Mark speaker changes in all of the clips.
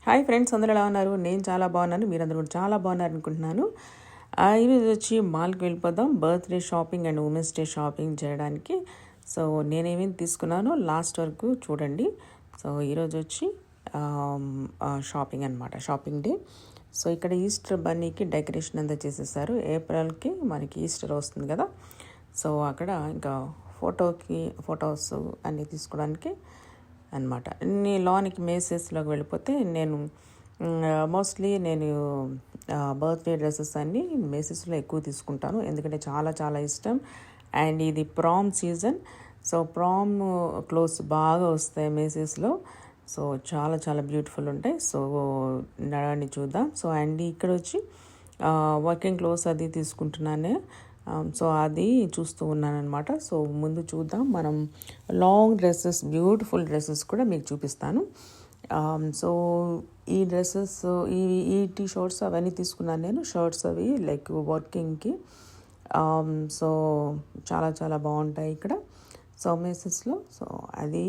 Speaker 1: Hi friends, అందరూ ఎలా ఉన్నారు? నేను చాలా బాగున్నాను. మీరందరూ కూడా చాలా బాగున్నారు అనుకుంటున్నాను. ఈరోజు వచ్చి మాల్కి వెళ్ళిపోదాం birthday shopping and women's day shopping చేయడానికి. సో నేనేమేమి తీసుకున్నానో లాస్ట్ వరకు చూడండి. సో ఈరోజు వచ్చి షాపింగ్ అనమాట, షాపింగ్ డే. సో ఇక్కడ ఈస్టర్ బన్నీకి డెకరేషన్ అంతా చేసేసారు. ఏప్రిల్కి మనకి ఈస్టర్ వస్తుంది కదా. సో అక్కడ ఇంకా ఫొటోస్ అన్నీ తీసుకోవడానికి అనమాట. లోనికి మేసెస్లోకి వెళ్ళిపోతే నేను మోస్ట్లీ బర్త్డే డ్రెస్సెస్ అన్నీ మేసెస్లో ఎక్కువ తీసుకుంటాను, ఎందుకంటే చాలా చాలా ఇష్టం. అండ్ ఇది prom season, so prom clothes బాగా వస్తాయి మేసెస్లో. సో చాలా చాలా బ్యూటిఫుల్ ఉంటాయి. సో నడవండి చూద్దాం. సో అండ్ ఇక్కడ వచ్చి వర్కింగ్ క్లోత్స్ అది తీసుకుంటున్నాను. సో అది చూస్తూ ఉన్నానమాట. సో ముందు చూద్దాం. మనం లాంగ్ డ్రెస్సెస్, బ్యూటిఫుల్ డ్రెస్సెస్ కూడా మీకు చూపిస్తాను. సో ఈ డ్రెస్సెస్, ఈ టీ షర్ట్స్ అవన్నీ తీసుకున్నాను నేను. షర్ట్స్ అవి లైక్ వర్కింగ్కి. సో చాలా చాలా బాగుంటాయి ఇక్కడ సో మేసెస్లో. సో అది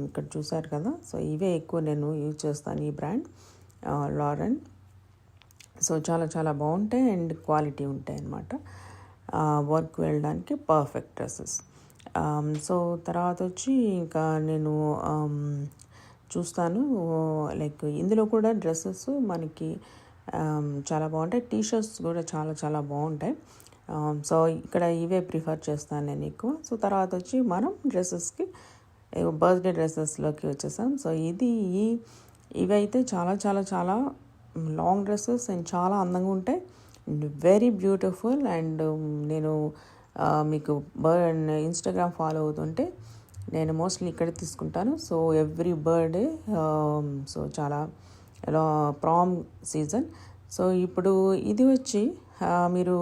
Speaker 1: ఇక్కడ చూసారు కదా. సో ఇవే ఎక్కువ నేను యూజ్ చేస్తాను, ఈ బ్రాండ్ లారెన్. సో చాలా చాలా బాగుంటాయి అండ్ క్వాలిటీ ఉంటాయి అన్నమాట. వర్క్ వెళ్ళడానికి పర్ఫెక్ట్ డ్రెస్సెస్. సో తర్వాత వచ్చి ఇంకా నేను చూస్తాను, లైక్ ఇందులో కూడా డ్రెస్సెస్ మనకి చాలా బాగుంటాయి. టీషర్ట్స్ కూడా చాలా చాలా బాగుంటాయి. సో ఇక్కడ ఇవే ప్రిఫర్ చేస్తాను నేను ఎక్కువ. సో తర్వాత వచ్చి మనం డ్రెస్సెస్కి బర్త్డే డ్రెస్సెస్లోకి వచ్చేసాం. సో ఇవైతే చాలా చాలా చాలా లాంగ్ డ్రెస్సెస్ అండ్ చాలా అందంగా ఉంటాయి, వెరీ బ్యూటిఫుల్. అండ్ నేను మీకు ఇన్స్టాగ్రామ్ ఫాలో అవుతుంటే నేను మోస్ట్లీ ఇక్కడ తీసుకుంటాను. సో ఎవ్రీ బర్త్డే, సో చాలా ప్రామ్ సీజన్. సో ఇప్పుడు ఇది వచ్చి మీరు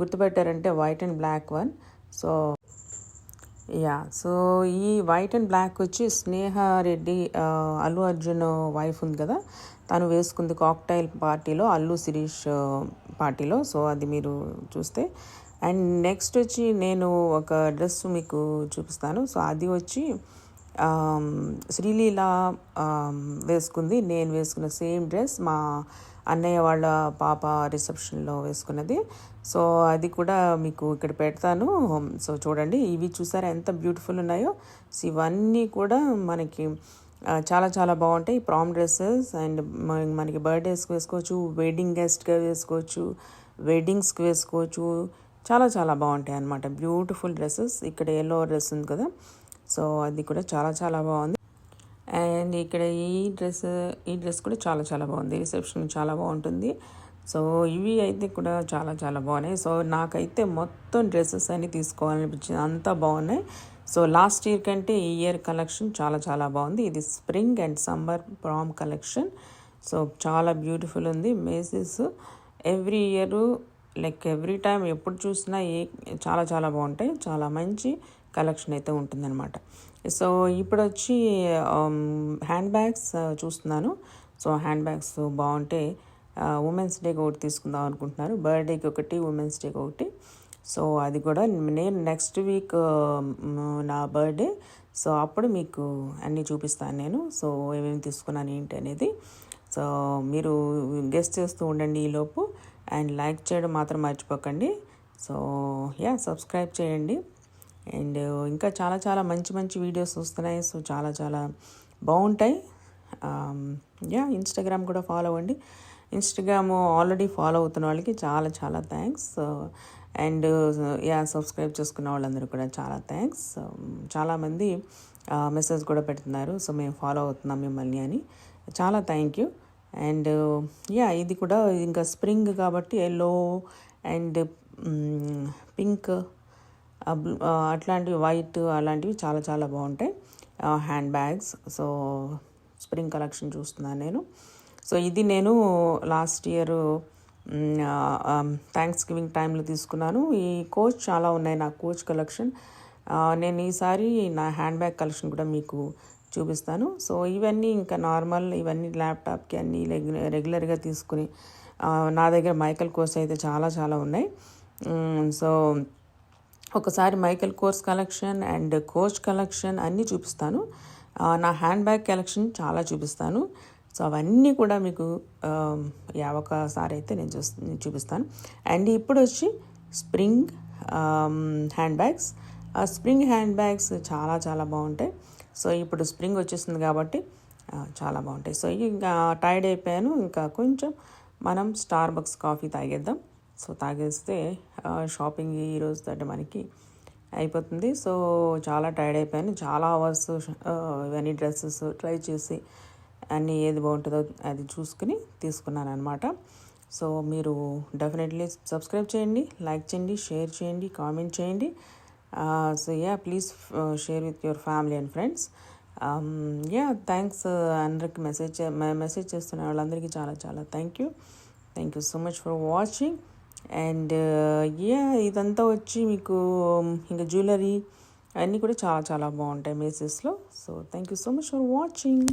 Speaker 1: గుర్తుపెట్టారంటే white and black one. So so ఈ వైట్ అండ్ బ్లాక్ వచ్చి స్నేహ రెడ్డి, అల్లు అర్జున్ వైఫ్ ఉంది కదా, తను వేసుకుంది కాక్టైల్ పార్టీలో, అల్లు శిరీష్ పార్టీలో. సో అది మీరు చూస్తే. అండ్ నెక్స్ట్ వచ్చి నేను ఒక డ్రెస్ మీకు చూపిస్తాను. సో అది వచ్చి శ్రీలీల వేసుకుంది. నేను వేసుకున్న సేమ్ డ్రెస్ మా అన్నయ్య వాళ్ళ పాప రిసెప్షన్లో వేసుకున్నది. సో అది కూడా మీకు ఇక్కడ పెడతాను. సో చూడండి, ఇవి చూసారా ఎంత బ్యూటిఫుల్ ఉన్నాయో. సో ఇవన్నీ కూడా మనకి చాలా చాలా బాగుంటాయి ప్రామ్ డ్రెస్సెస్. అండ్ మనకి బర్త్డేస్కి వేసుకోవచ్చు, వెడ్డింగ్ గెస్ట్గా వేసుకోవచ్చు, వెడ్డింగ్స్కి వేసుకోవచ్చు. చాలా చాలా బాగుంటాయి అన్నమాట, బ్యూటిఫుల్ డ్రెస్సెస్. ఇక్కడ ఎల్లో డ్రెస్ ఉంది కదా, సో అది కూడా చాలా చాలా బాగుంది. అండ్ ఇక్కడ ఈ డ్రెస్ కూడా చాలా చాలా బాగుంది, రిసెప్షన్ చాలా బాగుంటుంది. సో ఇవి అయితే కూడా చాలా చాలా బాగున్నాయి. సో నాకైతే మొత్తం డ్రెస్సెస్ అన్నీ తీసుకోవాలనిపించింది, అంతా బాగున్నాయి. సో లాస్ట్ ఇయర్ కంటే ఈ ఇయర్ కలెక్షన్ చాలా చాలా బాగుంది. ఇది spring and summer prom collection. So చాలా బ్యూటిఫుల్ ఉంది. Macy's every year, like every time ఎప్పుడు చూసినా చాలా చాలా బాగుంటాయి. చాలా మంచి కలెక్షన్ అయితే ఉంటుందన్నమాట. సో ఇప్పుడు వచ్చి హ్యాండ్ బ్యాగ్స్ చూస్తున్నాను. సో హ్యాండ్ బ్యాగ్స్ బాగుంటే ఉమెన్స్ డేకి ఒకటి తీసుకుందాం అనుకుంటున్నాను, బర్త్డేకి ఒకటి, ఉమెన్స్ డేకి ఒకటి. సో అది కూడా నేను నెక్స్ట్ వీక్ నా బర్త్డే. సో అప్పుడు మీకు అన్నీ చూపిస్తాను నేను. సో ఏమేమి తీసుకున్నాను ఏంటి అనేది. సో మీరు గెస్ట్ చేస్తూ ఉండండి ఈలోపు. అండ్ లైక్ చేయడం మాత్రం మర్చిపోకండి. సో సబ్స్క్రైబ్ చేయండి. అండ్ ఇంకా చాలా చాలా మంచి మంచి వీడియోస్ వస్తున్నాయి. సో చాలా చాలా బాగుంటాయి. ఇన్స్టాగ్రామ్ కూడా ఫాలో అవ్వండి. ఇన్స్టాగ్రామ్ ఆల్రెడీ ఫాలో అవుతున్న వాళ్ళకి చాలా చాలా థ్యాంక్స్. అండ్ సబ్స్క్రైబ్ చేసుకున్న వాళ్ళందరూ కూడా చాలా థ్యాంక్స్. చాలామంది మెసేజ్ కూడా పెడుతున్నారు, సో మేము ఫాలో అవుతున్నాం మిమ్మల్ని అని. చాలా థ్యాంక్ యూ. అండ్ ఇది కూడా ఇంకా స్ప్రింగ్ కాబట్టి ఎల్లో అండ్ పింక్, అట్లాంటివి, వైట్, అలాంటివి చాలా చాలా బాగుంటాయి hand bags. So spring collection చూస్తున్నాను నేను. సో ఇది నేను లాస్ట్ ఇయర్ థ్యాంక్స్ గివింగ్ టైంలో తీసుకున్నాను. ఈ కోచ్ చాలా ఉన్నాయి నా కోచ్ కలెక్షన్. నేను ఈసారి నా హ్యాండ్ బ్యాగ్ కలెక్షన్ కూడా మీకు చూపిస్తాను. సో ఇవన్నీ ఇంకా నార్మల్, ఇవన్నీ ల్యాప్టాప్కి అన్నీ రెగ్యులర్గా తీసుకుని, నా దగ్గర మైకల్ కోర్స్ అయితే చాలా చాలా ఉన్నాయి. సో ఒకసారి Michael course collection and coach collection అన్నీ చూపిస్తాను. నా హ్యాండ్ బ్యాగ్ కలెక్షన్ చాలా చూపిస్తాను. సో అవన్నీ కూడా మీకు ఒకసారి అయితే నేను చూపిస్తాను. అండ్ ఇప్పుడు వచ్చి spring hand bags. Spring hand bags చాలా చాలా బాగుంటాయి. సో ఇప్పుడు స్ప్రింగ్ వచ్చేసింది కాబట్టి చాలా బాగుంటాయి. సో ఇంకా టైర్డ్ అయిపోయాను, ఇంకా కొంచెం మనం స్టార్ బక్స్ కాఫీ తాగేద్దాం. సో తాగేస్తే షాపింగ్ ఈరోజు తోటి మనకి అయిపోతుంది. సో చాలా టైర్డ్ అయిపోయాను, చాలా అవర్స్ ఇవన్నీ డ్రెస్సెస్ ట్రై చేసి అన్నీ ఏది బాగుంటుందో అది చూసుకుని తీసుకున్నాను అనమాట. సో మీరు డెఫినెట్లీ సబ్స్క్రైబ్ చేయండి, లైక్ చేయండి, షేర్ చేయండి, కామెంట్ చేయండి. So please share with your family and friends. Thanks అందరికి మెసేజ్ చేస్తున్న వాళ్ళందరికీ చాలా చాలా thank you so much for watching. And ఇదంతా వచ్చి మీకు ఇంకా జ్యువెలరీ అన్నీ కూడా చాలా చాలా బాగుంటాయి మేసెస్లో. So thank you so much for watching.